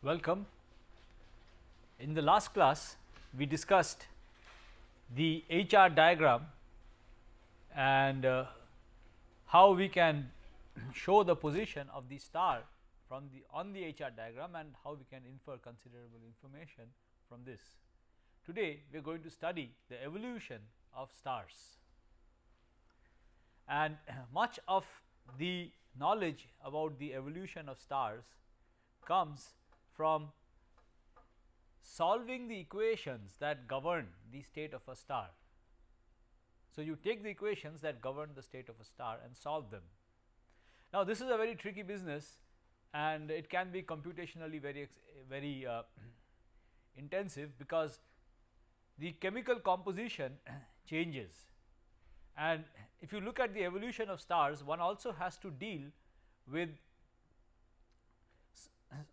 Welcome. In the last class, we discussed the HR diagram and how we can show the position of the star from on the HR diagram and how we can infer considerable information from this. Today, we are going to study the evolution of stars, and much of the knowledge about the evolution of stars comes from solving the equations that govern the state of a star. So, you take the equations that govern the state of a star and solve them. Now, this is a very tricky business and it can be computationally very intensive, because the chemical composition changes, and if you look at the evolution of stars, one also has to deal with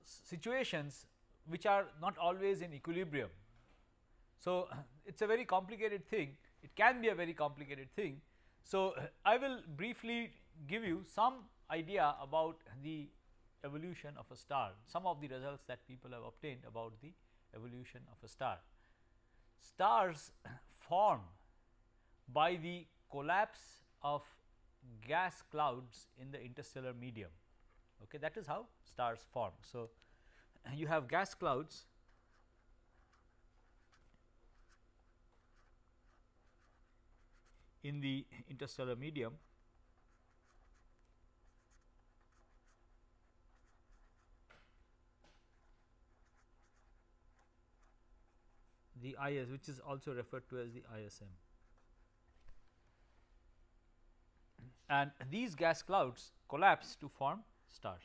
situations which are not always in equilibrium. So, it is a very complicated thing, it can be a very complicated thing. So, I will briefly give you some idea about the evolution of a star, some of the results that people have obtained about the evolution of a star. Stars form by the collapse of gas clouds in the interstellar medium. Okay, that is how stars form. So, you have gas clouds in the interstellar medium, the IS, which is also referred to as the ISM, and these gas clouds collapse to form stars.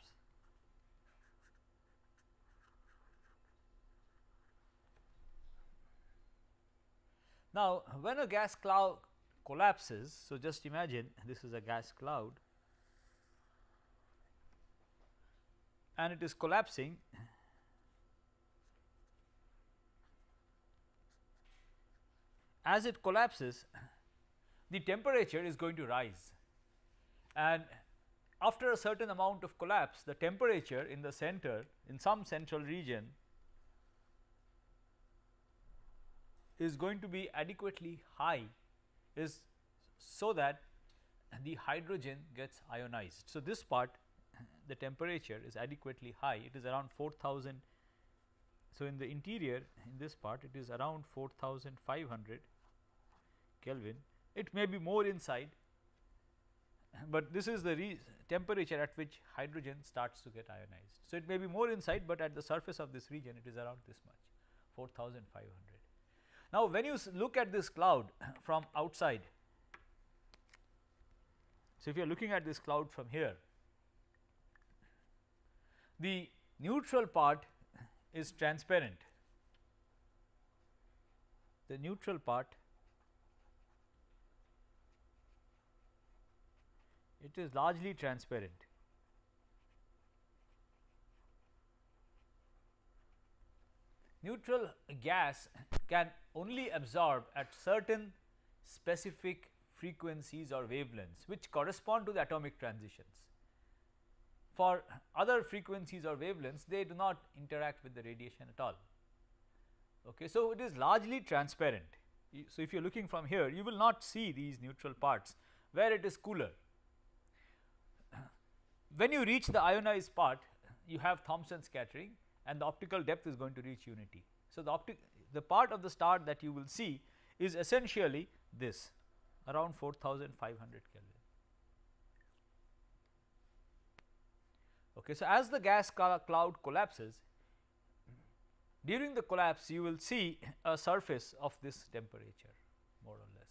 Now, when a gas cloud collapses, so just imagine this is a gas cloud and it is collapsing, as it collapses the temperature is going to rise, and after a certain amount of collapse the temperature in the center, in some central region, is going to be adequately high, is so that the hydrogen gets ionized. So, this part the temperature is adequately high, it is around 4000. So, in the interior, in this part it is around 4500 Kelvin, it may be more inside, but this is the temperature at which hydrogen starts to get ionized. So, it may be more inside, but at the surface of this region it is around this much, 4500. Now, when you look at this cloud from outside, so if you are looking at this cloud from here, the neutral part is transparent, the neutral part, it is largely transparent. Neutral gas can only absorb at certain specific frequencies or wavelengths which correspond to the atomic transitions. For other frequencies or wavelengths, they do not interact with the radiation at all. Okay. So, it is largely transparent. So, if you are looking from here, you will not see these neutral parts where it is cooler. When you reach the ionized part, you have Thomson scattering and the optical depth is going to reach unity. So, the part of the star that you will see is essentially this, around 4500 Kelvin. Okay. So, as the gas cloud collapses, during the collapse you will see a surface of this temperature, more or less,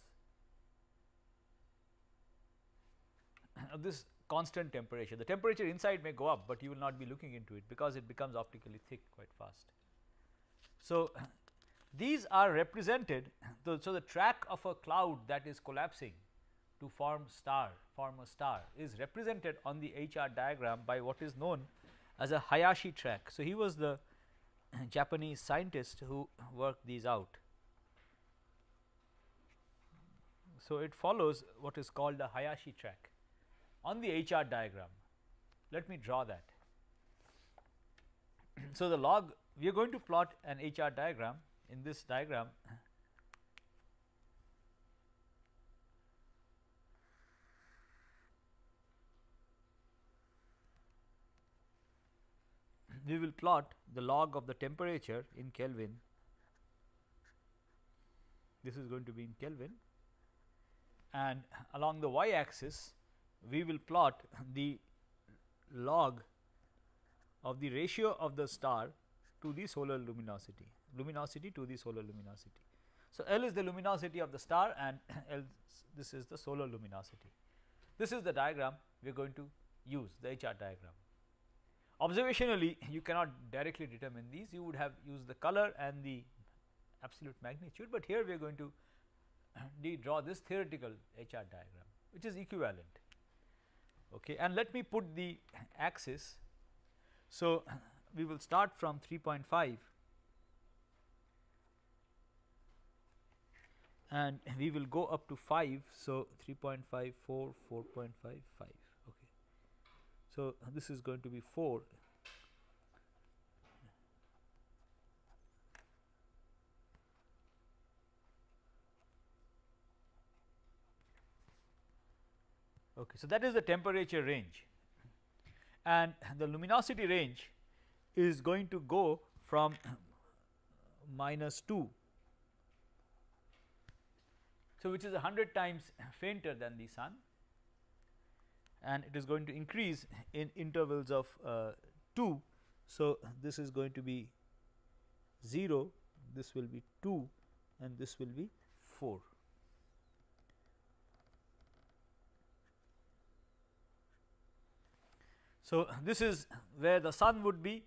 of this constant temperature. The temperature inside may go up, but you will not be looking into it because it becomes optically thick quite fast. So, these are represented, so the track of a cloud that is collapsing to form a star is represented on the HR diagram by what is known as a Hayashi track. So, he was the Japanese scientist who worked these out. So, it follows what is called a Hayashi track on the HR diagram. Let me draw that. So, the log, we are going to plot an HR diagram. In this diagram, we will plot the log of the temperature in Kelvin. This is going to be in Kelvin, and along the y axis we will plot the log of the ratio of the star to the solar luminosity, to the solar luminosity. So, L is the luminosity of the star and L, this is the solar luminosity. This is the diagram we are going to use, the HR diagram. Observationally, you cannot directly determine these, you would have used the color and the absolute magnitude, but here we are going to draw this theoretical HR diagram, which is equivalent. Okay. And let me put the axis. So, we will start from 3.5 and we will go up to 5. So, 3.5, 4, 4.5, 5. Okay. So, this is going to be 4. Okay. So, that is the temperature range, and the luminosity range is going to go from -2. So, which is 100 times fainter than the sun, and it is going to increase in intervals of 2. So, this is going to be 0, this will be 2 and this will be 4. So, this is where the sun would be.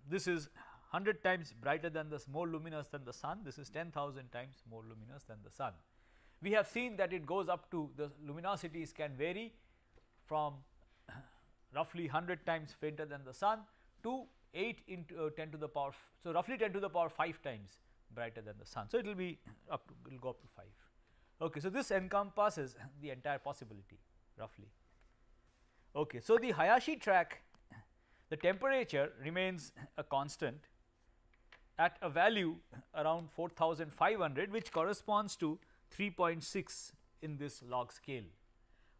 This is 100 times brighter than the, more luminous than the sun, this is 10,000 times more luminous than the sun. We have seen that it goes up to, the luminosities can vary from roughly 100 times fainter than the sun to 8 into 10 to the power, so roughly 10 to the power 5 times brighter than the sun. So, it will be up to, it will go up to 5. Okay. So, this encompasses the entire possibility roughly. Okay. So, the Hayashi track, the temperature remains a constant at a value around 4500, which corresponds to 3.6 in this log scale.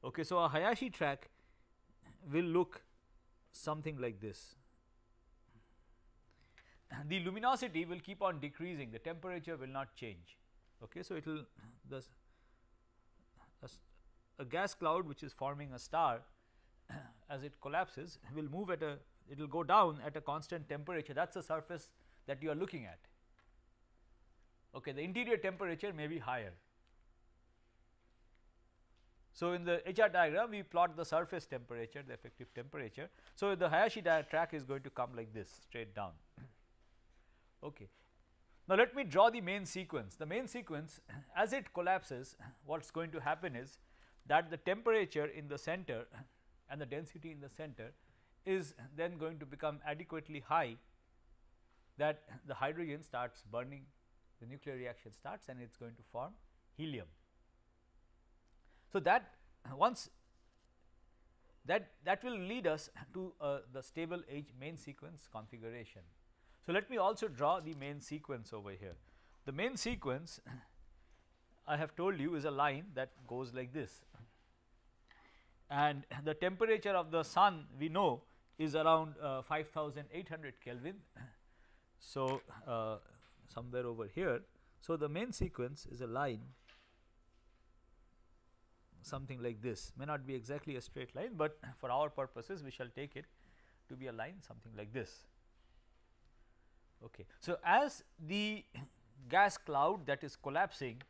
Okay. So, a Hayashi track will look something like this. The luminosity will keep on decreasing, the temperature will not change. Okay. So, it will, a gas cloud which is forming a star as it collapses will move at a, it will go down at a constant temperature, that is the surface that you are looking at. Okay. The interior temperature may be higher. So, in the HR diagram we plot the surface temperature, the effective temperature. So, the Hayashi track is going to come like this, straight down. Okay. Now, let me draw the main sequence. The main sequence, as it collapses, what is going to happen is that the temperature in the center and the density in the center is then going to become adequately high, that the hydrogen starts burning, the nuclear reaction starts and it is going to form helium. So, that once that will lead us to the stable main sequence configuration. So, let me also draw the main sequence over here. The main sequence I have told you is a line that goes like this, and the temperature of the sun we know is around 5800 Kelvin. So, somewhere over here. So, the main sequence is a line something like this, may not be exactly a straight line, but for our purposes we shall take it to be a line something like this. Okay. So, as the gas cloud that is collapsing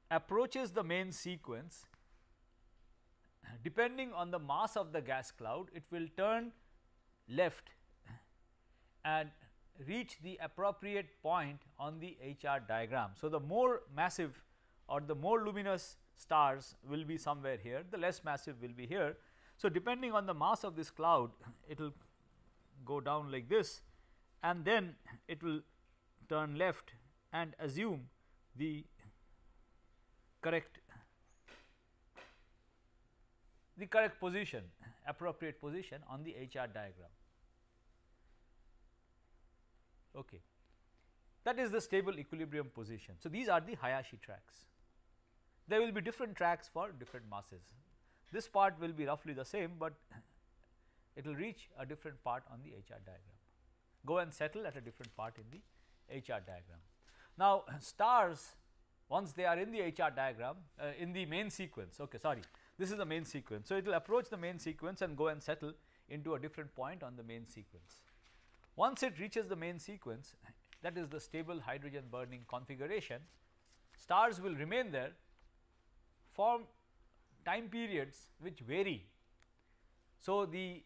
approaches the main sequence, depending on the mass of the gas cloud, it will turn left and reach the appropriate point on the HR diagram. So, the more massive or the more luminous stars will be somewhere here, the less massive will be here. So, depending on the mass of this cloud, it will go down like this and then it will turn left and assume the correct position, appropriate position on the HR diagram. Okay. That is the stable equilibrium position. So, these are the Hayashi tracks. There will be different tracks for different masses. This part will be roughly the same, but it will reach a different part on the HR diagram, go and settle at a different part in the HR diagram. Now, stars, once they are in the HR diagram, in the main sequence, okay, sorry, this is the main sequence. So, it will approach the main sequence and go and settle into a different point on the main sequence. Once it reaches the main sequence, that is the stable hydrogen burning configuration, stars will remain there for time periods which vary. So, the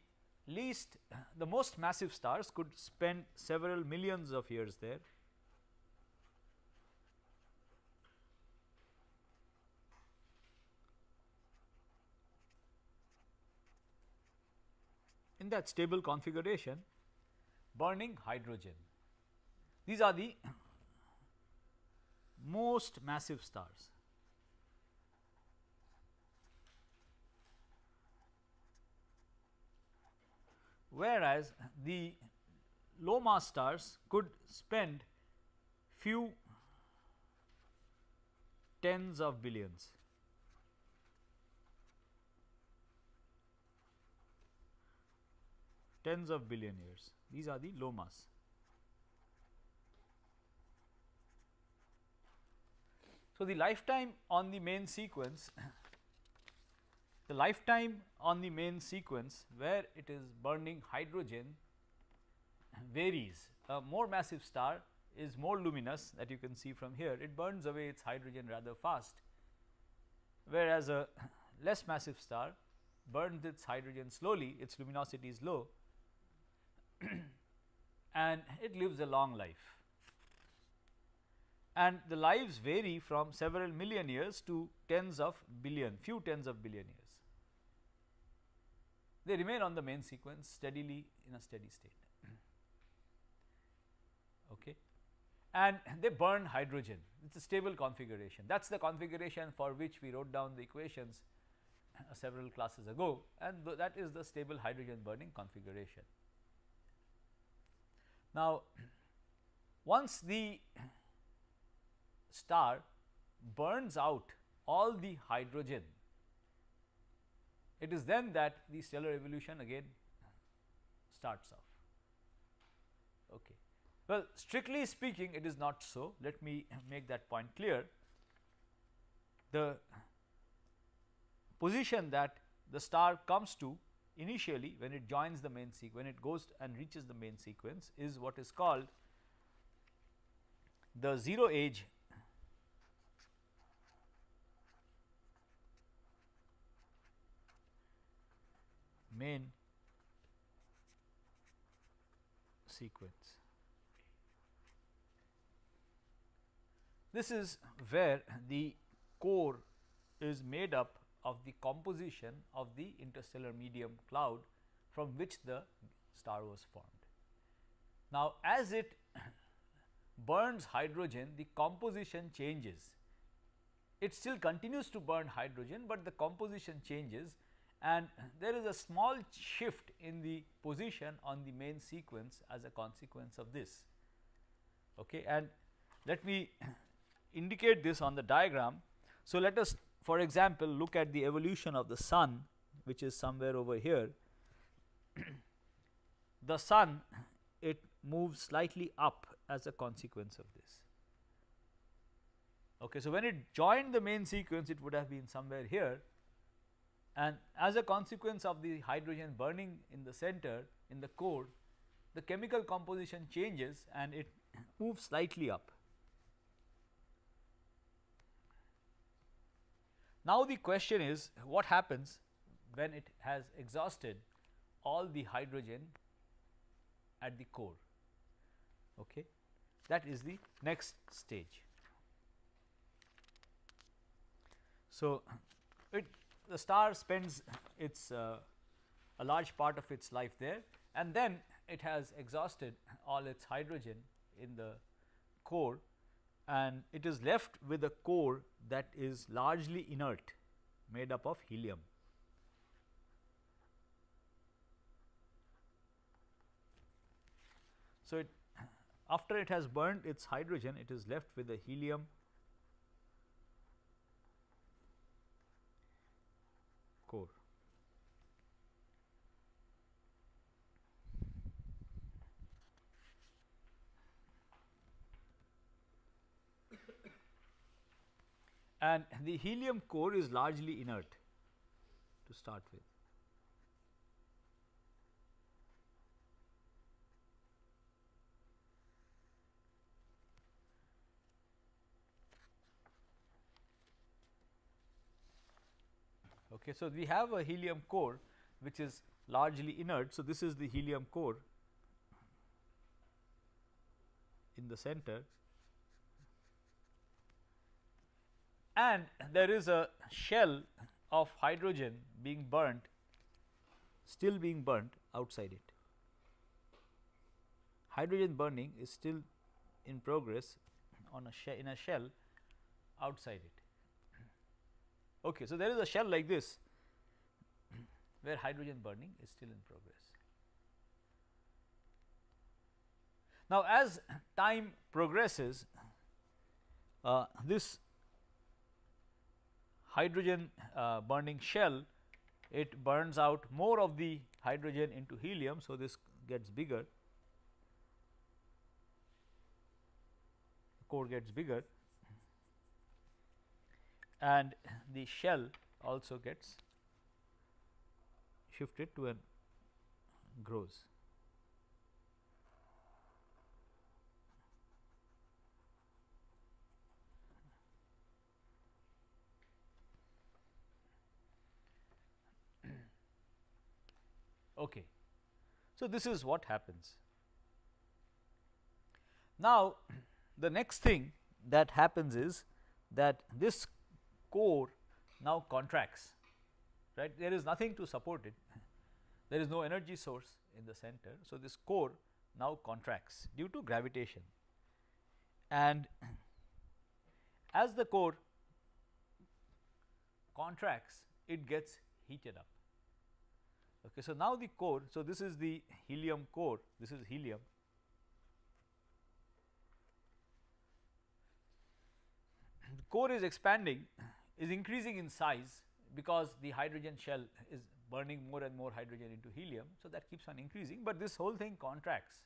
most massive stars could spend several millions of years there. In that stable configuration, burning hydrogen. These are the most massive stars. Whereas, the low mass stars could spend few tens of billions. Tens of billion years. These are the low mass. So, the lifetime on the main sequence, where it is burning hydrogen varies. A more massive star is more luminous, that you can see from here, it burns away its hydrogen rather fast, whereas a less massive star burns its hydrogen slowly, its luminosity is low and it lives a long life. And the lives vary from several million years to tens of billion, few tens of billion years. They remain on the main sequence steadily in a steady state. Okay. And they burn hydrogen, it is a stable configuration. That is the configuration for which we wrote down the equations several classes ago, and that is the stable hydrogen burning configuration. Now, once the star burns out all the hydrogen, it is then that the stellar evolution again starts off. Okay. Well, strictly speaking, it is not so. Let me make that point clear. The position that the star comes to initially when it joins the main sequence, when it goes and reaches the main sequence, is what is called the 0 age main sequence. This is where the core is made up of the composition of the interstellar medium cloud from which the star was formed. Now, as it burns hydrogen, the composition changes. It still continues to burn hydrogen, but the composition changes, and there is a small shift in the position on the main sequence as a consequence of this. Okay. And let me indicate this on the diagram. So, let us for example look at the evolution of the sun, which is somewhere over here. The sun, it moves slightly up as a consequence of this. Okay. So, when it joined the main sequence, it would have been somewhere here, and as a consequence of the hydrogen burning in the center, in the core, the chemical composition changes and it moves slightly up. Now, the question is, what happens when it has exhausted all the hydrogen at the core? Okay. That is the next stage. So, the star spends its a large part of its life there, and then it has exhausted all its hydrogen in the core, and it is left with a core that is largely inert, made up of helium. So, After it has burned its hydrogen, it is left with the helium core. And the helium core is largely inert to start with. Okay, so, we have a helium core which is largely inert. So, this is the helium core in the center, and there is a shell of hydrogen being burnt, still being burnt outside it. Hydrogen burning is still in progress on a in a shell outside it. Okay, so, there is a shell like this where hydrogen burning is still in progress. Now, as time progresses, this hydrogen burning shell, it burns out more of the hydrogen into helium. So, this gets bigger, the core gets bigger, and the shell also gets shifted to and grows. Okay. So, this is what happens. Now, the next thing that happens is that this core now contracts, right. There is nothing to support it, there is no energy source in the center. So, this core now contracts due to gravitation, and as the core contracts, it gets heated up. Okay, so, now the core, so this is the helium core, this is helium. The core is expanding, is increasing in size because the hydrogen shell is burning more and more hydrogen into helium. So, that keeps on increasing, but this whole thing contracts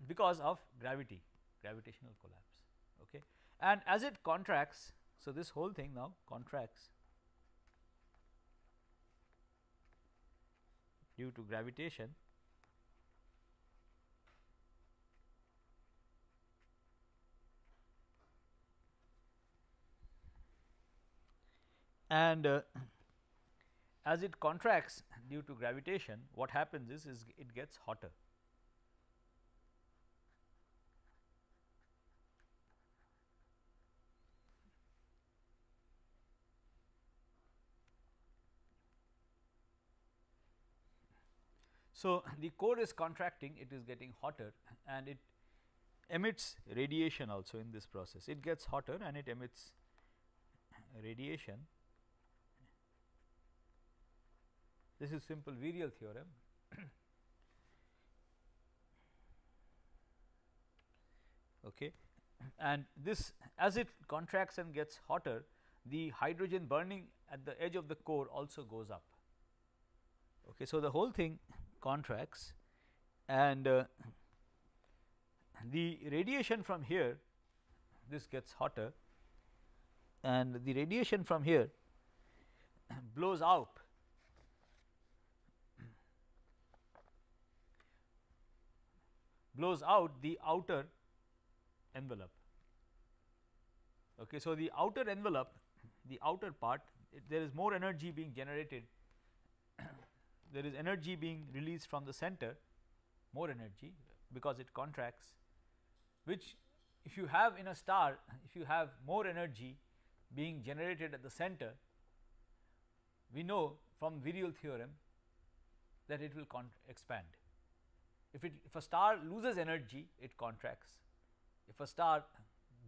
because of gravity, gravitational collapse. Okay. And as it contracts, so this whole thing now contracts due to gravitation, and as it contracts due to gravitation, what happens is it gets hotter. So, the core is contracting, it is getting hotter, and it emits radiation also in this process. It gets hotter and it emits radiation. This is simple virial theorem. Okay. And this, as it contracts and gets hotter, the hydrogen burning at the edge of the core also goes up. Okay. So, the whole thing contracts, and the radiation from here, this gets hotter, and the radiation from here blows out the outer envelope. Okay. So, the outer envelope, the outer part, there is more energy being generated, there is energy being released from the center, more energy because it contracts, which if you have in a star, if you have more energy being generated at the center, we know from virial theorem that it will expand. If a star loses energy, it contracts. If a star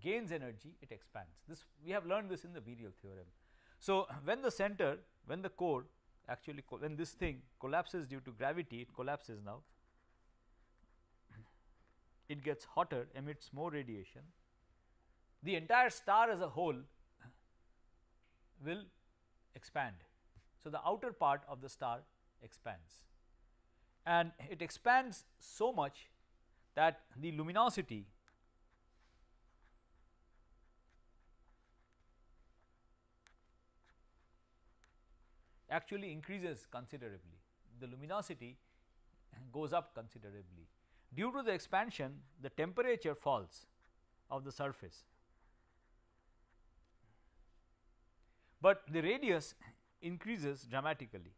gains energy, it expands. This we have learned this in the virial theorem. So, when the center, when the core actually when this thing collapses due to gravity, it collapses now. it gets hotter, emits more radiation, the entire star as a whole will expand. So, the outer part of the star expands, and it expands so much that the luminosity actually increases considerably. The luminosity goes up considerably. Due to the expansion, the temperature falls of the surface, but the radius increases dramatically.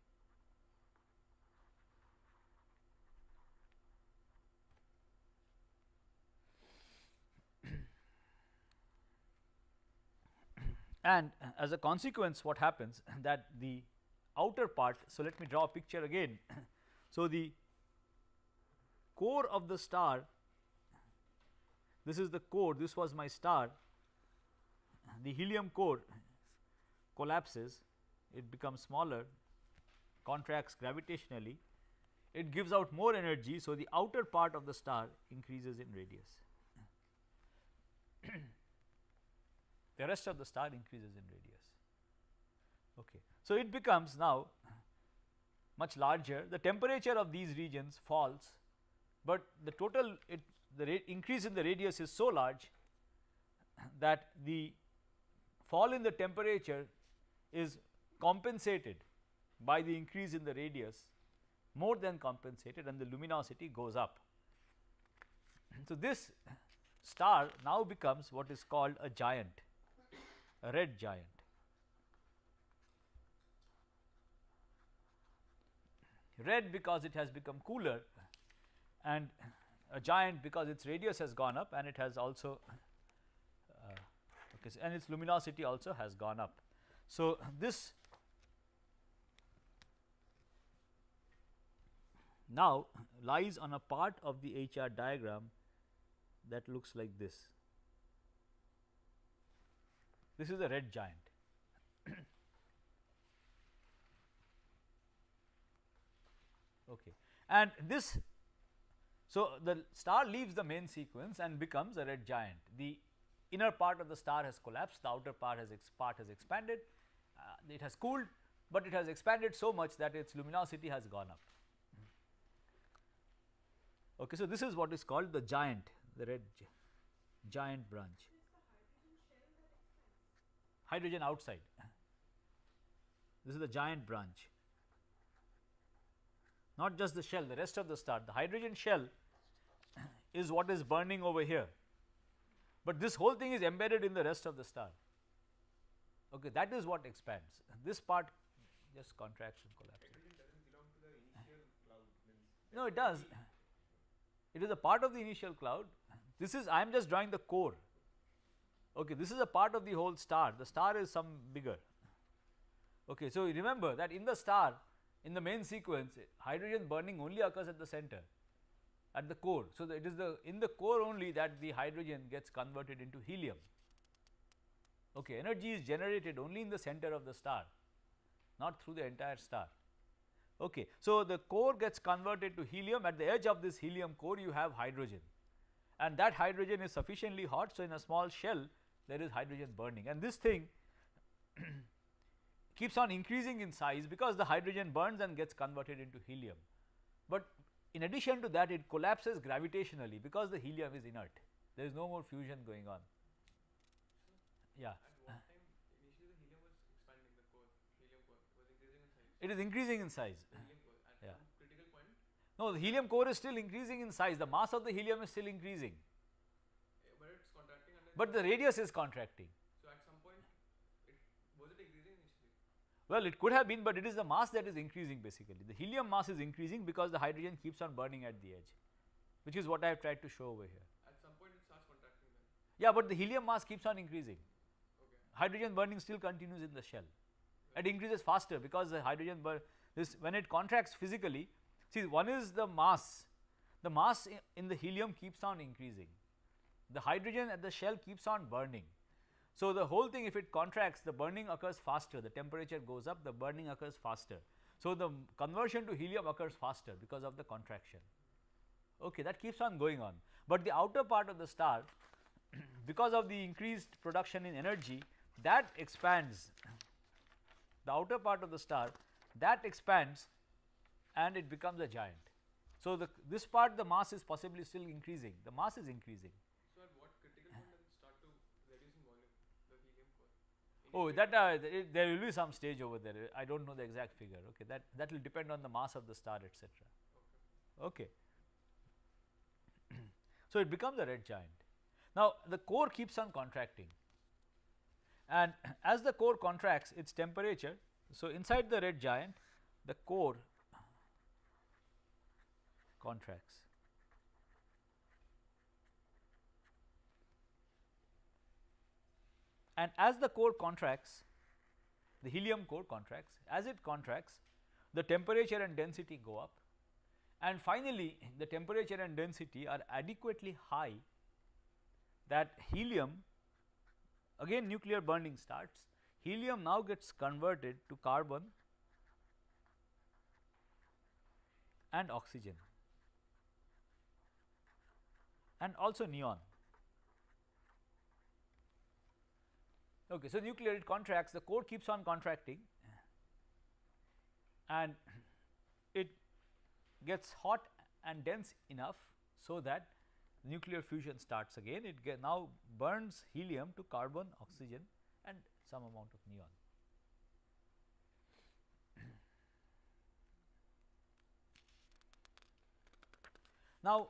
And as a consequence, what happens that the outer part, so let me draw a picture again. So, the core of the star, this is the core, this was my star, the helium core collapses, it becomes smaller, contracts gravitationally, it gives out more energy. So, the outer part of the star increases in radius, the rest of the star increases in radius. Okay. So, it becomes now much larger, the temperature of these regions falls, but the total increase in the radius is so large that the fall in the temperature is compensated by the increase in the radius, more than compensated, and the luminosity goes up. So, this star now becomes what is called a giant, a red giant. Red because it has become cooler, and a giant because its radius has gone up and it has also okay, and its luminosity also has gone up. So, this now lies on a part of the HR diagram that looks like this. This is a red giant. Okay. And this, so the star leaves the main sequence and becomes a red giant. The inner part of the star has collapsed, the outer part has expanded, it has cooled, but it has expanded so much that its luminosity has gone up. Okay, so this is what is called the giant, the red giant branch. Hydrogen outside. This is the giant branch. Not just the shell, the rest of the star. The hydrogen shell is what is burning over here, but this whole thing is embedded in the rest of the star. Okay, that is what expands. This part just contracts and collapses. Hydrogen doesn't belong to the initial cloud. No, it does. It is a part of the initial cloud. This is, I am just drawing the core. Okay, this is a part of the whole star. The star is some bigger. Okay, so remember that in the star, in the main sequence, hydrogen burning only occurs at the center, at the core. So, it is in the core only that the hydrogen gets converted into helium. Okay, energy is generated only in the center of the star, not through the entire star. Okay, so the core gets converted to helium. At the edge of this helium core you have hydrogen, and that hydrogen is sufficiently hot. So, in a small shell there is hydrogen burning, and this thing keeps on increasing in size because the hydrogen burns and gets converted into helium. But in addition to that, it collapses gravitationally because the helium is inert, there is no more fusion going on. Yeah. At what time initially the helium was expanding, the core, helium core was increasing in size? It is increasing in size. The helium core at Yeah. some critical point? No, the helium core is still increasing in size, the mass of the helium is still increasing, But it's contracting under but the radius is contracting. So, at some point was it increasing initially? Well, it could have been, but it is the mass that is increasing basically. The helium mass is increasing because the hydrogen keeps on burning at the edge, which is what I have tried to show over here. At some point it starts contracting then? Yeah, but the helium mass keeps on increasing. Okay. Hydrogen burning still continues in the shell. It increases faster because the hydrogen this when it contracts physically, see, one is the mass in the helium keeps on increasing, the hydrogen at the shell keeps on burning. So, the whole thing, if it contracts, the burning occurs faster, the temperature goes up, the burning occurs faster. So, the conversion to helium occurs faster because of the contraction. okay, that keeps on going on, but the outer part of the star because of the increased production in energy, that expands, the outer part of the star that expands and it becomes a giant. So, this part the mass is possibly still increasing, the mass is increasing. So at what critical point does it start to reduce in volume, the helium core? Oh, Initially, that there will be some stage over there. I don't know the exact figure. Okay, that will depend on the mass of the star, etc. okay. Okay. So it becomes a red giant. Now the core keeps on contracting, and as the core contracts, its temperature. So inside the red giant, the core contracts. And as the core contracts, the helium core contracts, as it contracts, the temperature and density go up, and finally the temperature and density are adequately high that helium, again nuclear burning starts, helium now gets converted to carbon and oxygen and also neon. Okay, so nuclear, it contracts, the core keeps on contracting and it gets hot and dense enough so that nuclear fusion starts again. It now burns helium to carbon, oxygen and some amount of neon. Now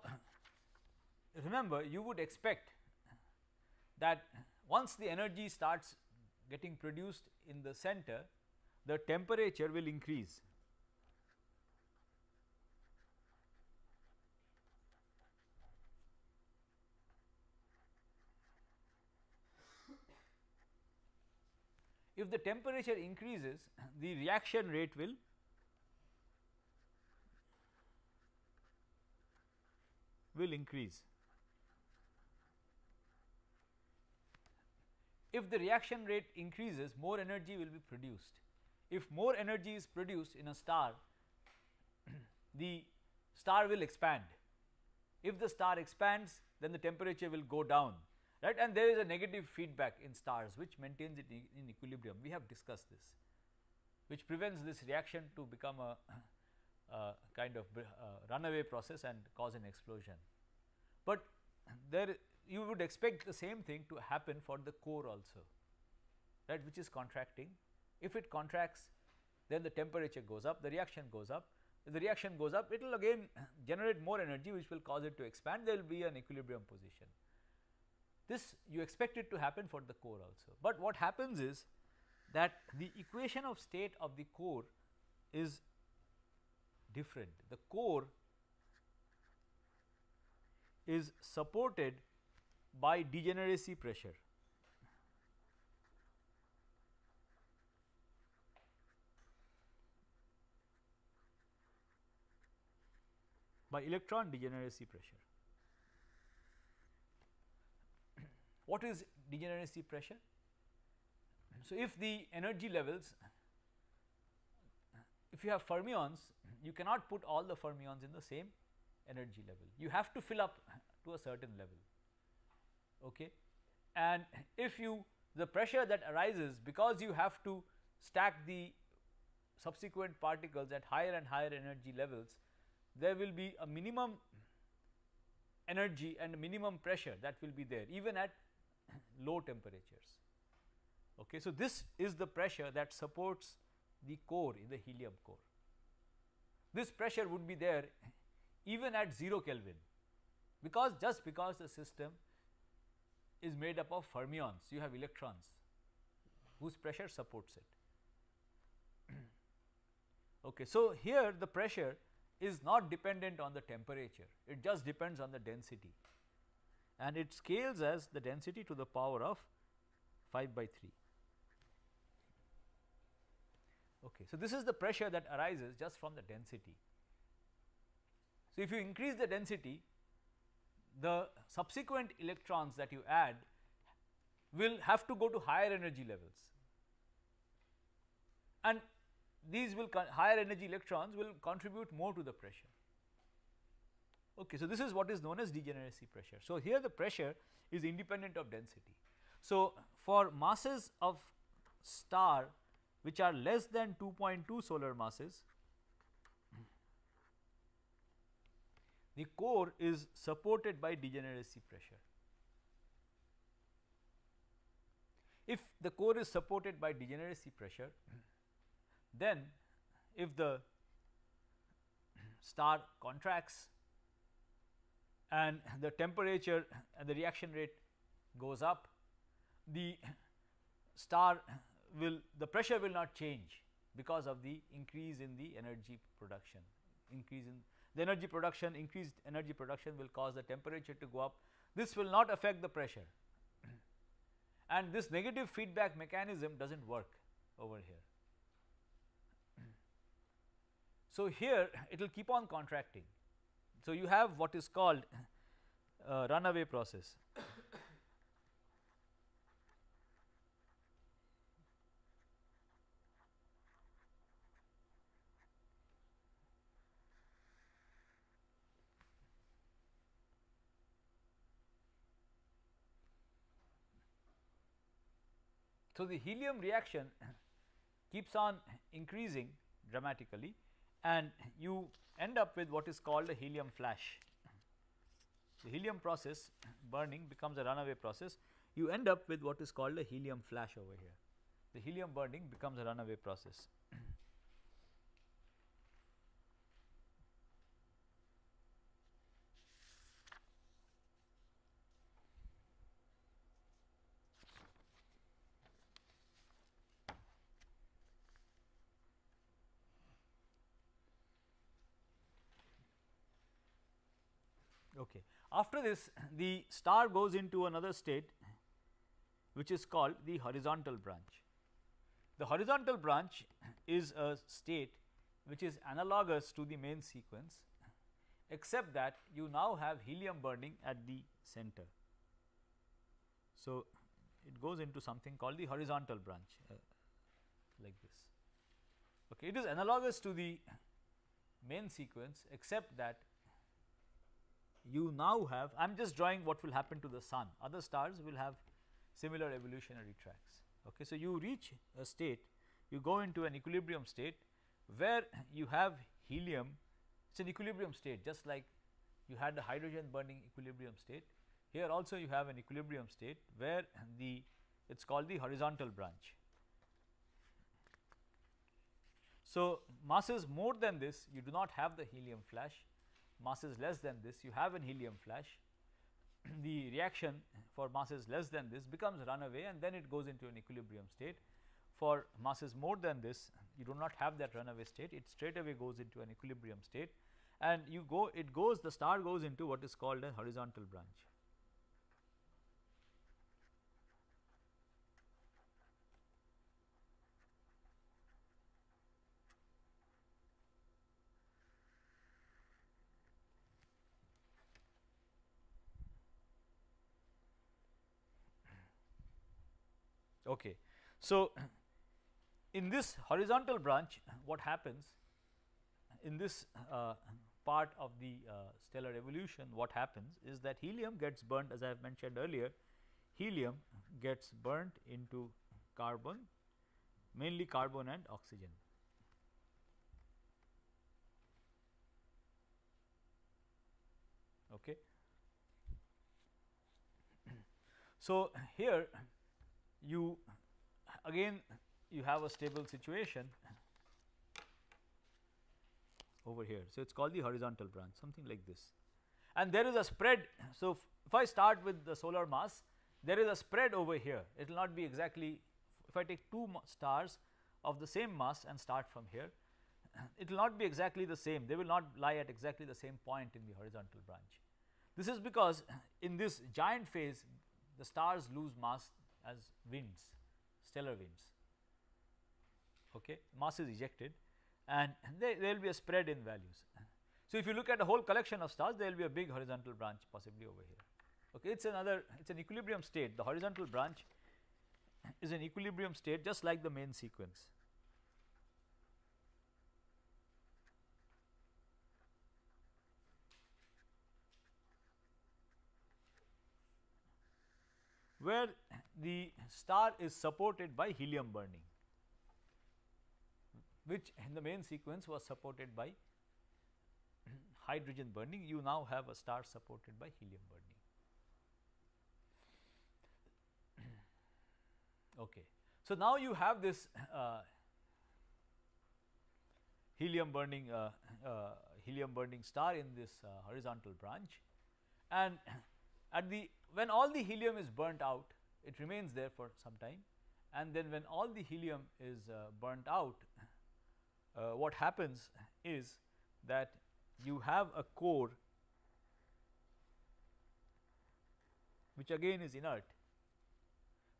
remember, you would expect that once the energy starts getting produced in the center, the temperature will increase. If the temperature increases, the reaction rate will increase. If the reaction rate increases, more energy will be produced. If more energy is produced in a star, the star will expand. If the star expands, then the temperature will go down, right, and there is a negative feedback in stars which maintains it in equilibrium. We have discussed this, which prevents this reaction to become a kind of runaway process and cause an explosion. But there you would expect the same thing to happen for the core also, right, which is contracting. If it contracts, then the temperature goes up, the reaction goes up. If the reaction goes up, it will again generate more energy which will cause it to expand, there will be an equilibrium position. This you expect it to happen for the core also, but what happens is that the equation of state of the core is different. The core is supported by degeneracy pressure. By electron degeneracy pressure. What is degeneracy pressure? So, if the energy levels, if you have fermions, you cannot put all the fermions in the same energy level, you have to fill up to a certain level, okay. And if you, the pressure that arises because you have to stack the subsequent particles at higher and higher energy levels, there will be a minimum energy and minimum pressure that will be there even at low temperatures, okay. So this is the pressure that supports the core in the helium core. This pressure would be there even at 0 Kelvin, because just because the system is made up of fermions, you have electrons whose pressure supports it. Okay, so here the pressure is not dependent on the temperature, it just depends on the density, and it scales as the density to the power of 5/3. Okay, so this is the pressure that arises just from the density. So if you increase the density, the subsequent electrons that you add will have to go to higher energy levels, and these will higher energy electrons will contribute more to the pressure. Okay, so this is what is known as degeneracy pressure. So here the pressure is independent of density. So for masses of star which are less than 2.2 solar masses, the core is supported by degeneracy pressure. If the core is supported by degeneracy pressure, then if the star contracts and the temperature and the reaction rate goes up, the star will, the pressure will not change because of the increase in the energy production. Increase in the energy production, increased energy production will cause the temperature to go up. This will not affect the pressure, and this negative feedback mechanism does not work over here. So here it will keep on contracting. So you have what is called runaway process. So the helium reaction keeps on increasing dramatically, and you end up with what is called a helium flash. The helium process burning becomes a runaway process. You end up with what is called a helium flash over here. The helium burning becomes a runaway process. Okay. After this, the star goes into another state which is called the horizontal branch. The horizontal branch is a state which is analogous to the main sequence, except that you now have helium burning at the center. So it goes into something called the horizontal branch, like this. Okay, it is analogous to the main sequence, except that you now have, I am just drawing what will happen to the sun, other stars will have similar evolutionary tracks. Okay, so you reach a state, you go into an equilibrium state where you have helium, it is an equilibrium state just like you had the hydrogen burning equilibrium state. Here also you have an equilibrium state where the, it is called the horizontal branch. So masses more than this you do not have the helium flash, masses less than this you have an helium flash. The reaction for masses less than this becomes runaway, and then it goes into an equilibrium state. For masses more than this you do not have that runaway state, it straight away goes into an equilibrium state, and you go, it goes, the star goes into what is called a horizontal branch. Okay. So in this horizontal branch what happens in this part of the stellar evolution, what happens is that helium gets burnt, as I have mentioned earlier, helium gets burnt into carbon, mainly carbon and oxygen. Okay. So here you again you have a stable situation over here. So it is called the horizontal branch, something like this, and there is a spread. So if I start with the solar mass, there is a spread over here, it will not be exactly, if I take two stars of the same mass and start from here, it will not be exactly the same, they will not lie at exactly the same point in the horizontal branch. This is because in this giant phase the stars lose mass as winds, stellar winds. Okay, mass is ejected and there will be a spread in values. So if you look at a whole collection of stars, there will be a big horizontal branch possibly over here. Okay, it is another, it is an equilibrium state, the horizontal branch is an equilibrium state just like the main sequence. where the star is supported by helium burning, which in the main sequence was supported by hydrogen burning. You now have a star supported by helium burning. Okay. So, now you have this helium burning star in this horizontal branch, and at the when all the helium is burnt out, it remains there for some time, and then when all the helium is burnt out, what happens is that you have a core which again is inert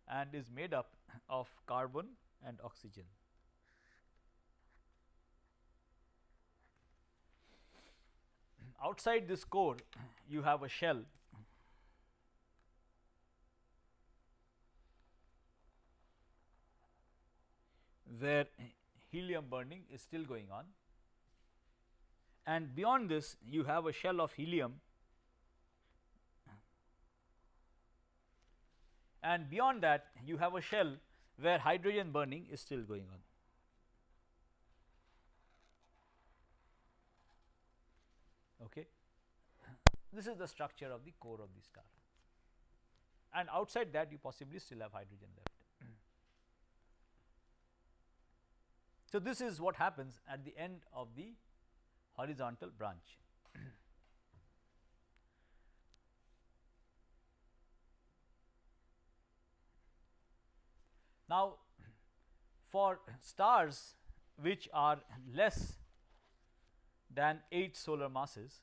and is made up of carbon and oxygen. Outside this core you have a shell where helium burning is still going on, and beyond this you have a shell of helium, and beyond that you have a shell where hydrogen burning is still going on. Okay. This is the structure of the core of the star, and outside that you possibly still have hydrogen left. So, this is what happens at the end of the horizontal branch. Now, for stars which are less than 8 solar masses,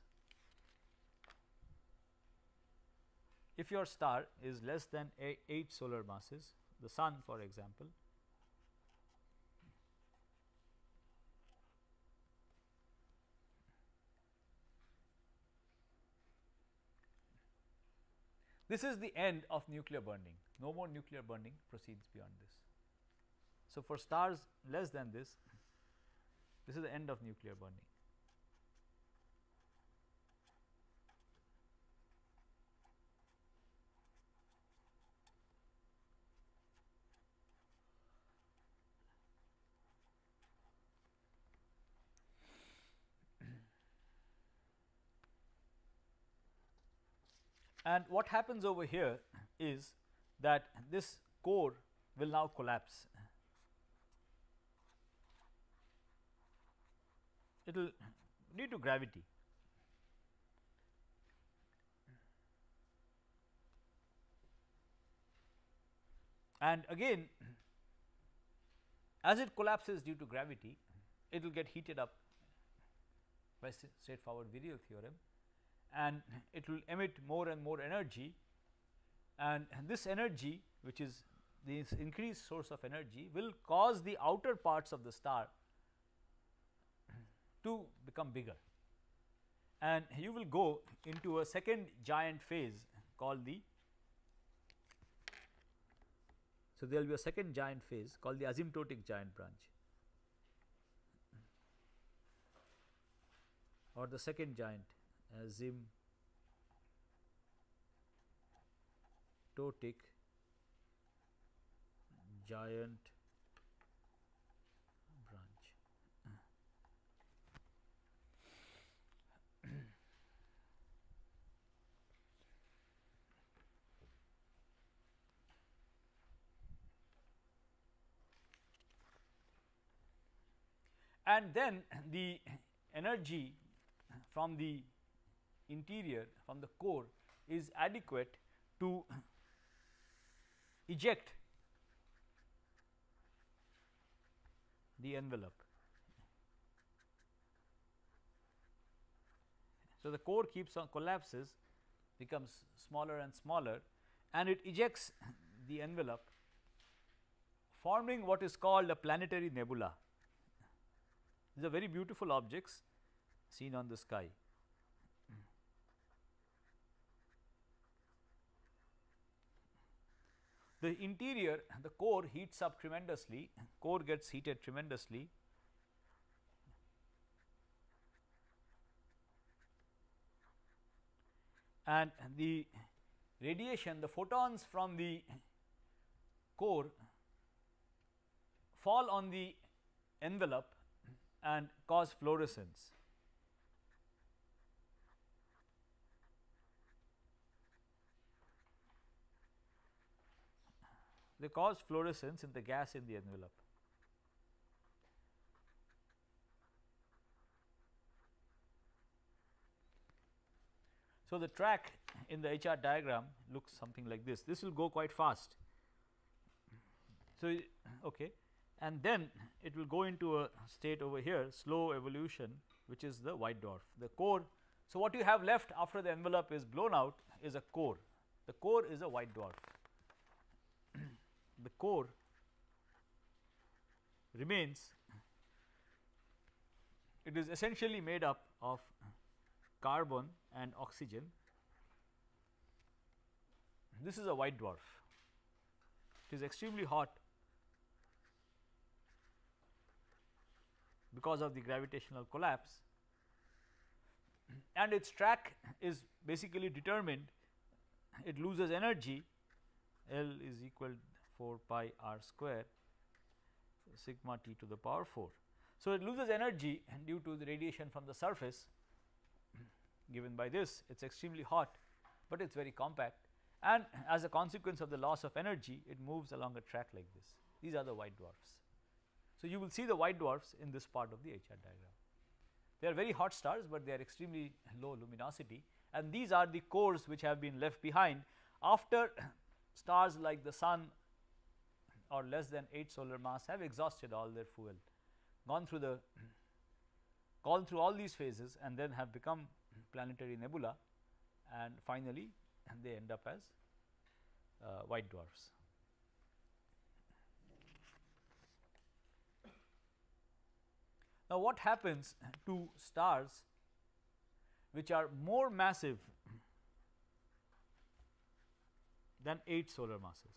if your star is less than 8 solar masses, the sun for example, this is the end of nuclear burning. No more nuclear burning proceeds beyond this. So, for stars less than this is the end of nuclear burning. And what happens over here is that this core will now collapse. It will due to gravity. And again, as it collapses due to gravity, it will get heated up by straightforward virial theorem, and it will emit more and more energy, and this energy, which is this increased source of energy, will cause the outer parts of the star to become bigger, and you will go into a second giant phase called the, so there will be a second giant phase called the asymptotic giant branch, or the second giant asymptotic giant branch. And then the energy from the interior, from the core, is adequate to eject the envelope. So, the core keeps on collapses, becomes smaller and smaller, and it ejects the envelope, forming what is called a planetary nebula. These are very beautiful objects seen on the sky. The interior, the core heats up tremendously, core gets heated tremendously, and the radiation, the photons from the core fall on the envelope and cause fluorescence. They cause fluorescence in the gas in the envelope. So, the track in the HR diagram looks something like this. This will go quite fast. So, okay, and then it will go into a state over here, slow evolution, which is the white dwarf. The core. So, what you have left after the envelope is blown out is a core. The core is a white dwarf. The core remains, it is essentially made up of carbon and oxygen. This is a white dwarf. It is extremely hot because of the gravitational collapse, and its track is basically determined. It loses energy, L is equal 4 pi r square sigma t to the power 4. So, it loses energy due to the radiation from the surface given by this. It is extremely hot, but it is very compact, and as a consequence of the loss of energy it moves along a track like this. These are the white dwarfs. So, you will see the white dwarfs in this part of the HR diagram. They are very hot stars, but they are extremely low luminosity, and these are the cores which have been left behind after stars like the sun or less than 8 solar mass have exhausted all their fuel, gone through all these phases, and then have become planetary nebula, and finally they end up as white dwarfs. Now, what happens to stars which are more massive than 8 solar masses?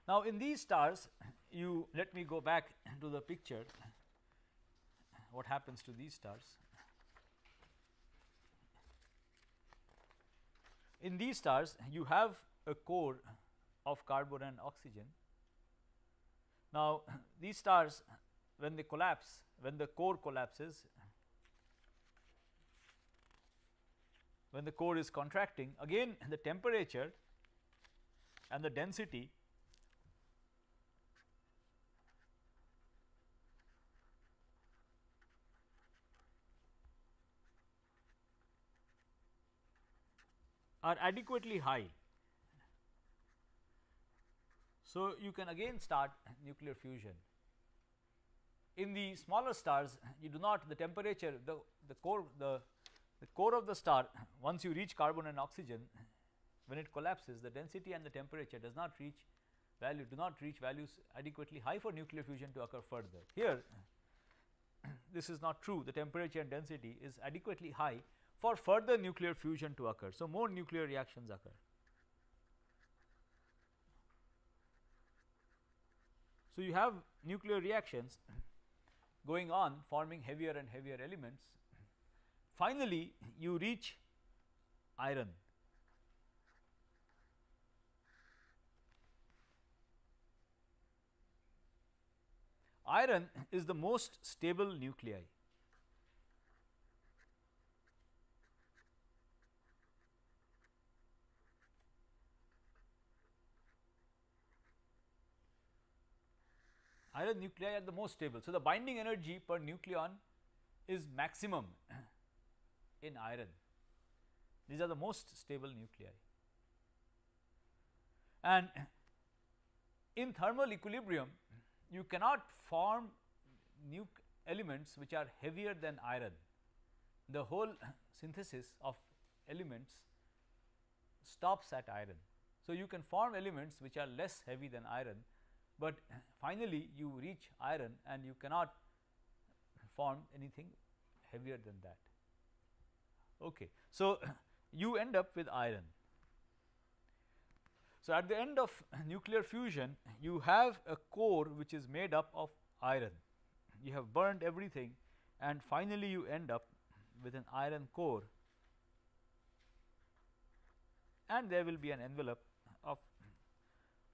Now, in these stars, you let me go back to the picture. What happens to these stars? In these stars, you have a core of carbon and oxygen. Now, these stars, when they collapse, when the core collapses, when the core is contracting, again the temperature and the density are adequately high. So, you can again start nuclear fusion. In the smaller stars, you do not, the temperature, the core of the star, once you reach carbon and oxygen, when it collapses, the density and the temperature do not reach values adequately high for nuclear fusion to occur further. Here this is not true. The temperature and density is adequately high for further nuclear fusion to occur. So, more nuclear reactions occur. So, you have nuclear reactions going on, forming heavier and heavier elements. Finally, you reach iron. Iron is the most stable nuclei. Iron nuclei are the most stable. So, the binding energy per nucleon is maximum in iron. These are the most stable nuclei. And in thermal equilibrium, you cannot form elements which are heavier than iron. The whole synthesis of elements stops at iron. So, you can form elements which are less heavy than iron, but finally you reach iron and you cannot form anything heavier than that. Okay. So, you end up with iron. So, at the end of nuclear fusion you have a core which is made up of iron. You have burned everything and finally you end up with an iron core, and there will be an envelope of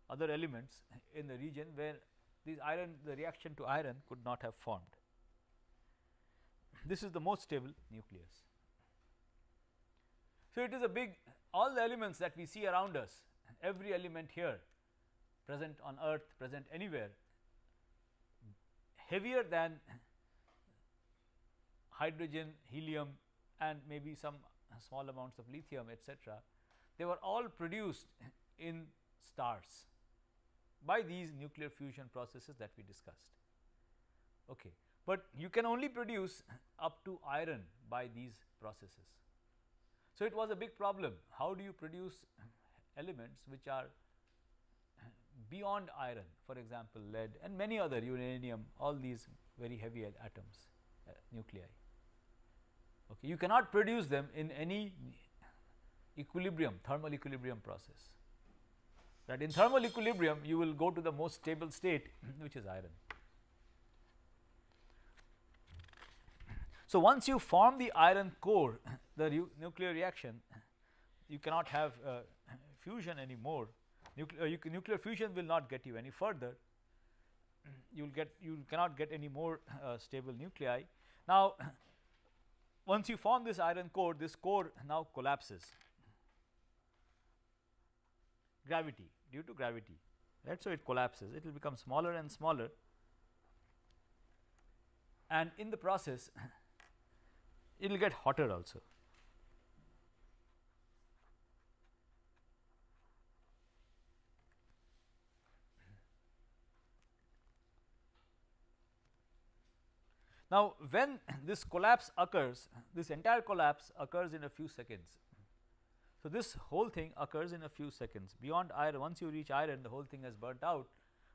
other elements in the region where these iron, the reaction to iron could not have formed. This is the most stable nucleus. So, it is a big, all the elements that we see around us, every element here present on earth, present anywhere, heavier than hydrogen, helium and maybe some small amounts of lithium, etc., they were all produced in stars by these nuclear fusion processes that we discussed. Okay. But you can only produce up to iron by these processes. So, it was a big problem. How do you produce elements which are beyond iron, for example, lead and many other, uranium, all these very heavy atoms, nuclei. Okay. You cannot produce them in any equilibrium, thermal equilibrium process. That in thermal equilibrium you will go to the most stable state which is iron. So, once you form the iron core, the nuclear reaction, you cannot have fusion anymore. Nuclear fusion will not get you any further. You cannot get any more stable nuclei. Now, once you form this iron core, this core now collapses. Gravity, due to gravity, right. So, it collapses, it will become smaller and smaller, and in the process it will get hotter also. Now, when this collapse occurs, this entire collapse occurs in a few seconds. So, this whole thing occurs in a few seconds. Beyond iron, once you reach iron, the whole thing has burnt out,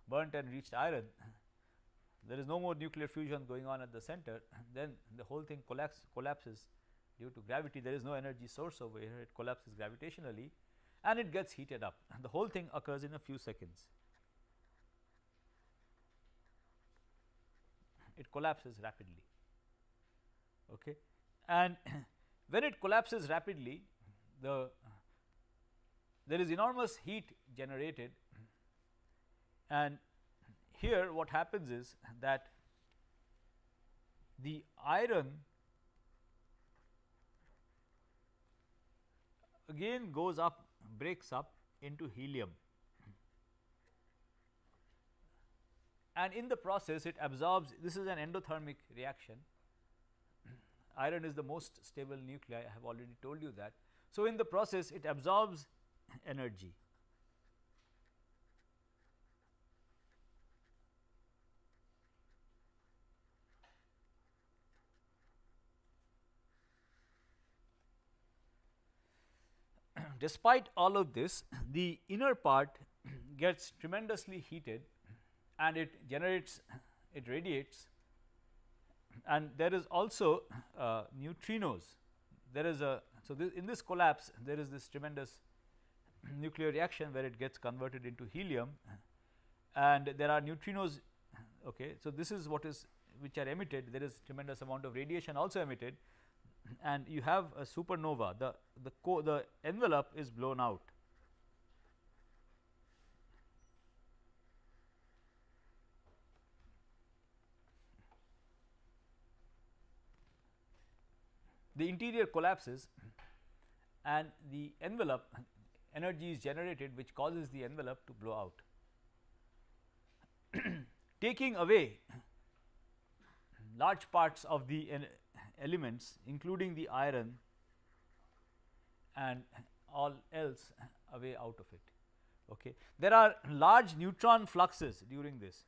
burnt and reached iron. There is no more nuclear fusion going on at the center, then the whole thing collapses due to gravity. There is no energy source over here, it collapses gravitationally and it gets heated up. The whole thing occurs in a few seconds. It collapses rapidly. Okay. And when it collapses rapidly, there is enormous heat generated, and here what happens is that the iron again goes up, breaks up into helium, and in the process it absorbs. This is an endothermic reaction. Iron is the most stable nuclei, I have already told you that. So, in the process it absorbs energy. Despite all of this, the inner part gets tremendously heated and it generates, it radiates, and there is also neutrinos. There is a, so this, in this collapse there is this tremendous nuclear reaction where it gets converted into helium and there are neutrinos. Okay. So, this is what is, which are emitted, there is tremendous amount of radiation also emitted, and you have a supernova, the envelope is blown out. The interior collapses and the envelope, energy is generated which causes the envelope to blow out, taking away large parts of the elements including the iron and all else away out of it. Okay. There are large neutron fluxes during this.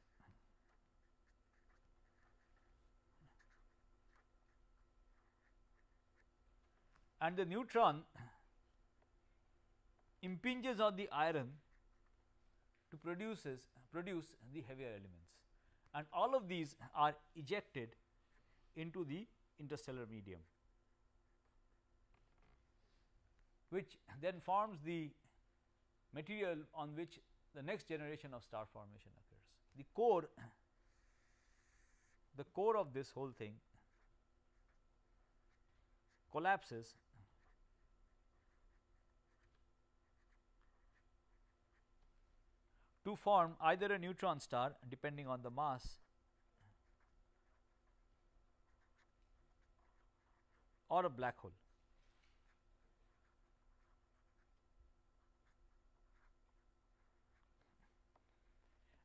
And the neutron impinges on the iron to produce the heavier elements, and all of these are ejected into the interstellar medium, which then forms the material on which the next generation of star formation occurs. The core of this whole thing collapses to form either a neutron star depending on the mass or a black hole.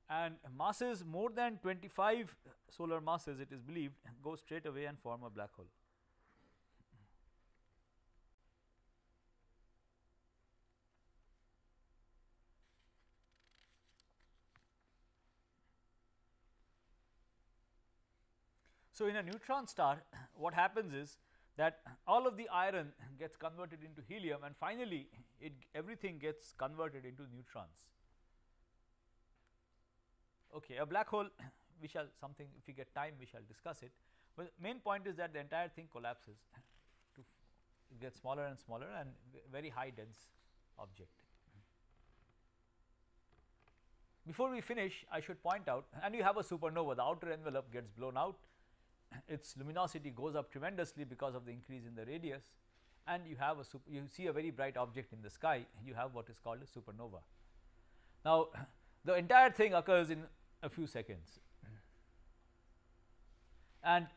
And masses more than 25 solar masses, it is believed, go straight away and form a black hole. So, in a neutron star what happens is that all of the iron gets converted into helium and finally everything gets converted into neutrons. Okay, a black hole, we shall something, if we get time we shall discuss it, but the main point is that the entire thing collapses to it gets smaller and smaller and very high dense object. Before we finish, I should point out, and you have a supernova, the outer envelope gets blown out, its luminosity goes up tremendously because of the increase in the radius, and you have you see a very bright object in the sky, you have what is called a supernova. Now, the entire thing occurs in a few seconds, and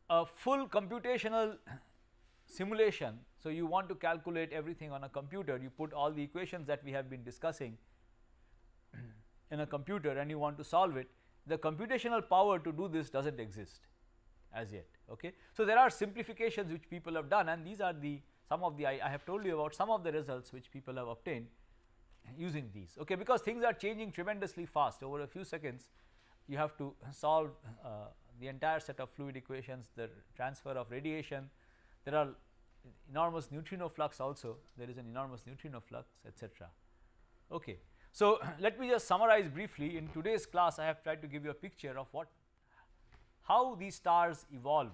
a full computational simulation. So, you want to calculate everything on a computer, you put all the equations that we have been discussing in a computer and you want to solve it. The computational power to do this does not exist as yet. Okay. So, there are simplifications which people have done, and these are the some of the I have told you about some of the results which people have obtained using these. Okay, because things are changing tremendously fast. Over a few seconds you have to solve the entire set of fluid equations, the transfer of radiation, there are enormous neutrino flux also, there is an enormous neutrino flux, etc. Okay. So, let me just summarize briefly. In today's class I have tried to give you a picture of how these stars evolve,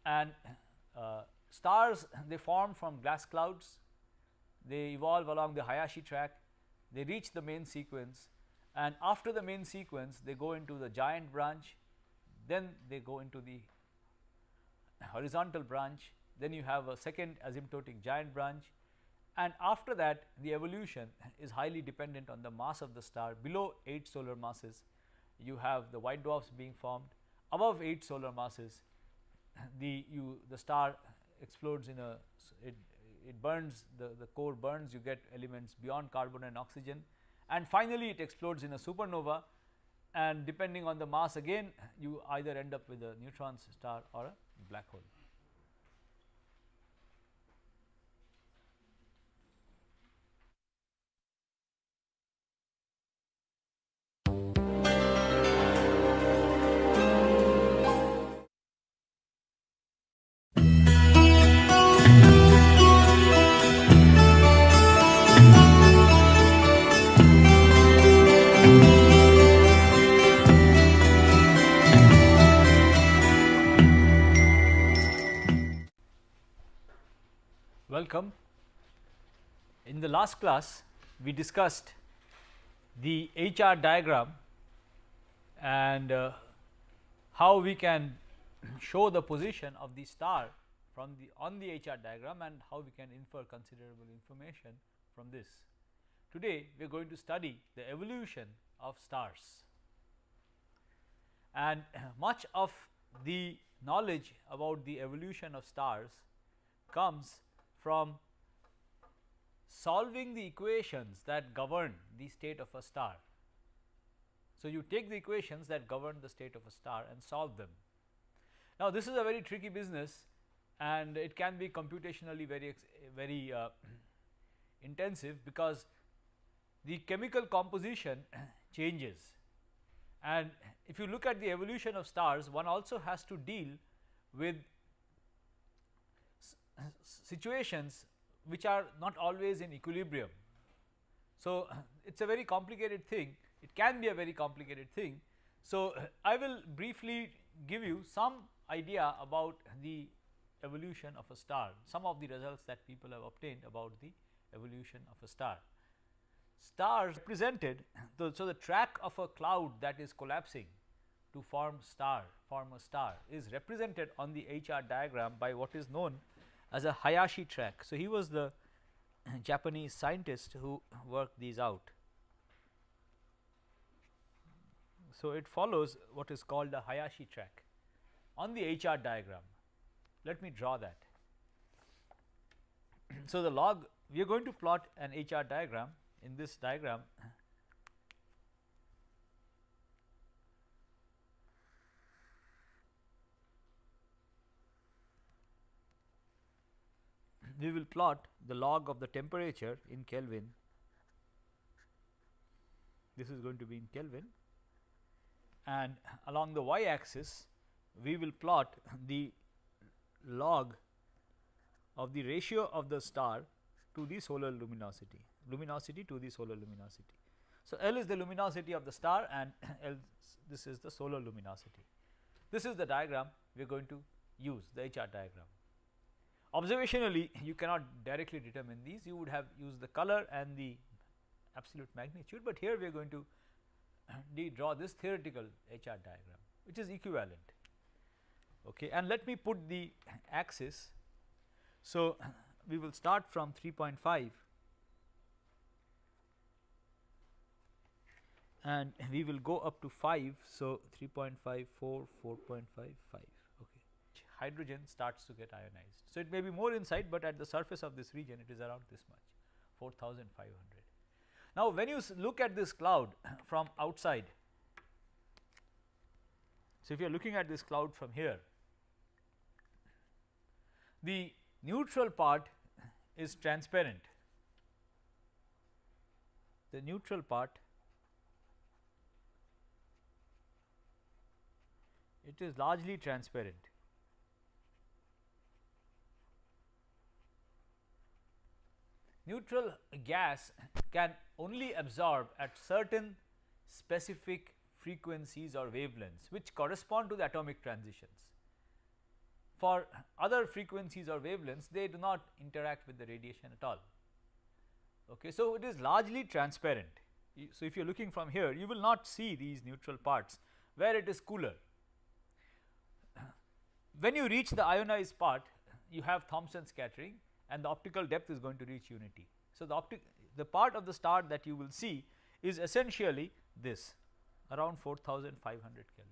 and stars, they form from gas clouds, they evolve along the Hayashi track, they reach the main sequence, and after the main sequence they go into the giant branch, then they go into the horizontal branch, then you have a second asymptotic giant branch, and after that the evolution is highly dependent on the mass of the star. Below 8 solar masses you have the white dwarfs being formed, above 8 solar masses the star explodes in a it burns, the core burns, you get elements beyond carbon and oxygen, and finally it explodes in a supernova, and depending on the mass again you either end up with a neutron star or a black hole. Welcome. In the last class we discussed the HR diagram and how we can show the position of the star from on the HR diagram and how we can infer considerable information from this. Today we are going to study the evolution of stars, and much of the knowledge about the evolution of stars comes from solving the equations that govern the state of a star. So, you take the equations that govern the state of a star and solve them. Now, this is a very tricky business and it can be computationally very intensive, because the chemical composition changes, and if you look at the evolution of stars, one also has to deal with situations which are not always in equilibrium. So, it is a very complicated thing, it can be a very complicated thing. So, I will briefly give you some idea about the evolution of a star, some of the results that people have obtained about the evolution of a star. Stars represented, so the track of a cloud that is collapsing to form a star is represented on the HR diagram by what is known as a Hayashi track. So, he was the Japanese scientist who worked these out. So, it follows what is called a Hayashi track on the HR diagram. Let me draw that. So, the log, we are going to plot an HR diagram. In this diagram, we will plot the log of the temperature in Kelvin. This is going to be in Kelvin, and along the y axis we will plot the log of the ratio of the star to the solar luminosity to the solar luminosity. So, L is the luminosity of the star and L, this is the solar luminosity. This is the diagram we are going to use, the HR diagram. Observationally, you cannot directly determine these, you would have used the color and the absolute magnitude, but here we are going to draw this theoretical HR diagram which is equivalent. Okay, and let me put the axis. So, we will start from 3.5 and we will go up to 5. So, 3.5, 4, 4.5, 5. Okay. Hydrogen starts to get ionized. So, it may be more inside, but at the surface of this region it is around this much, 4500. Now, when you look at this cloud from outside, so if you are looking at this cloud from here, the neutral part is transparent. The neutral part, it is largely transparent. Neutral gas can only absorb at certain specific frequencies or wavelengths which correspond to the atomic transitions. For other frequencies or wavelengths, they do not interact with the radiation at all. Okay. So, it is largely transparent. So, if you are looking from here, you will not see these neutral parts where it is cooler. When you reach the ionized part, you have Thomson scattering and the optical depth is going to reach unity. So, the part of the star that you will see is essentially this, around 4500 Kelvin.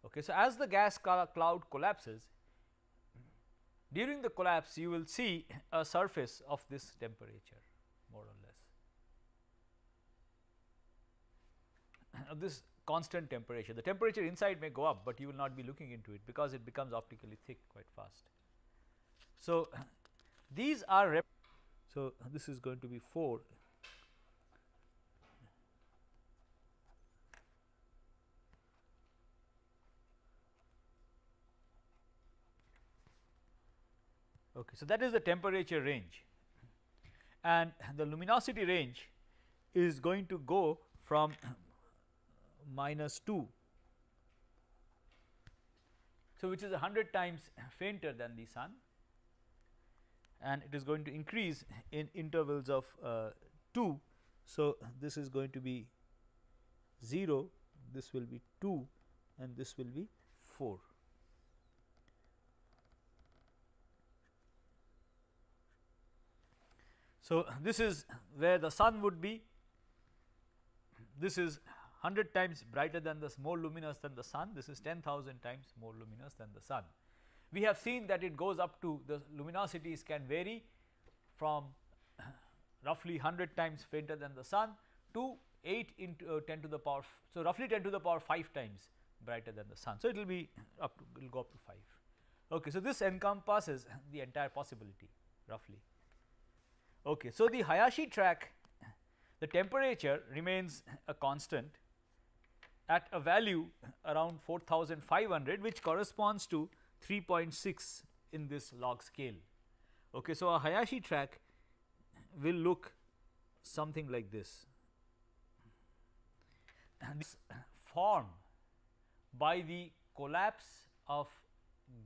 Okay. So, as the gas cloud collapses, during the collapse you will see a surface of this temperature more or less of this constant temperature. The temperature inside may go up, but you will not be looking into it because it becomes optically thick quite fast. So, these are so this is going to be 4. Okay. So, that is the temperature range and the luminosity range is going to go from -2. So, which is 100 times fainter than the sun, and it is going to increase in intervals of 2. So, this is going to be 0, this will be 2 and this will be 4. So, this is where the sun would be, this is 100 times brighter than the more luminous than the sun, this is 10,000 times more luminous than the sun. We have seen that it goes up to, the luminosities can vary from roughly 100 times fainter than the sun to 8 into 10 to the power, so roughly 10 to the power 5 times brighter than the sun. So, it will be up to, it will go up to 5. Okay. So, this encompasses the entire possibility roughly. Okay. So, the Hayashi track, the temperature remains a constant at a value around 4500, which corresponds to 3.6 in this log scale. Okay. So, a Hayashi track will look something like this, and this formed by the collapse of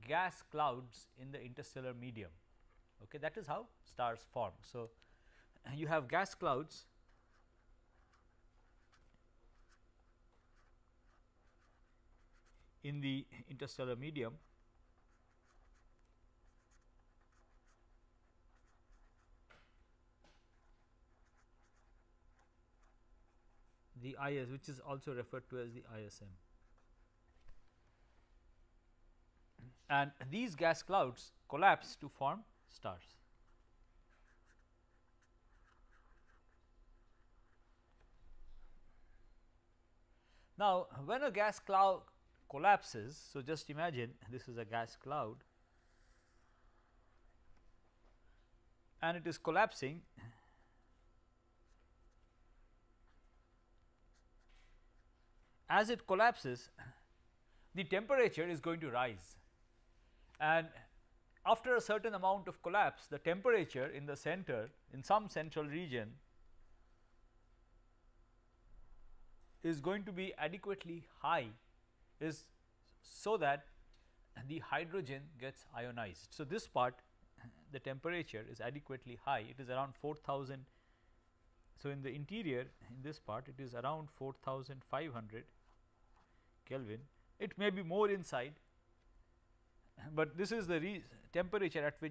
gas clouds in the interstellar medium. Okay, that is how stars form. So, you have gas clouds in the interstellar medium, the IS, which is also referred to as the ISM. And these gas clouds collapse to form stars. Now, when a gas cloud collapses, so just imagine this is a gas cloud and it is collapsing, as it collapses the temperature is going to rise, and after a certain amount of collapse the temperature in the center, in some central region, is going to be adequately high, is so that the hydrogen gets ionized. So, this part the temperature is adequately high, it is around 4000. So, in the interior, in this part it is around 4500 Kelvin, it may be more inside, but this is the temperature at which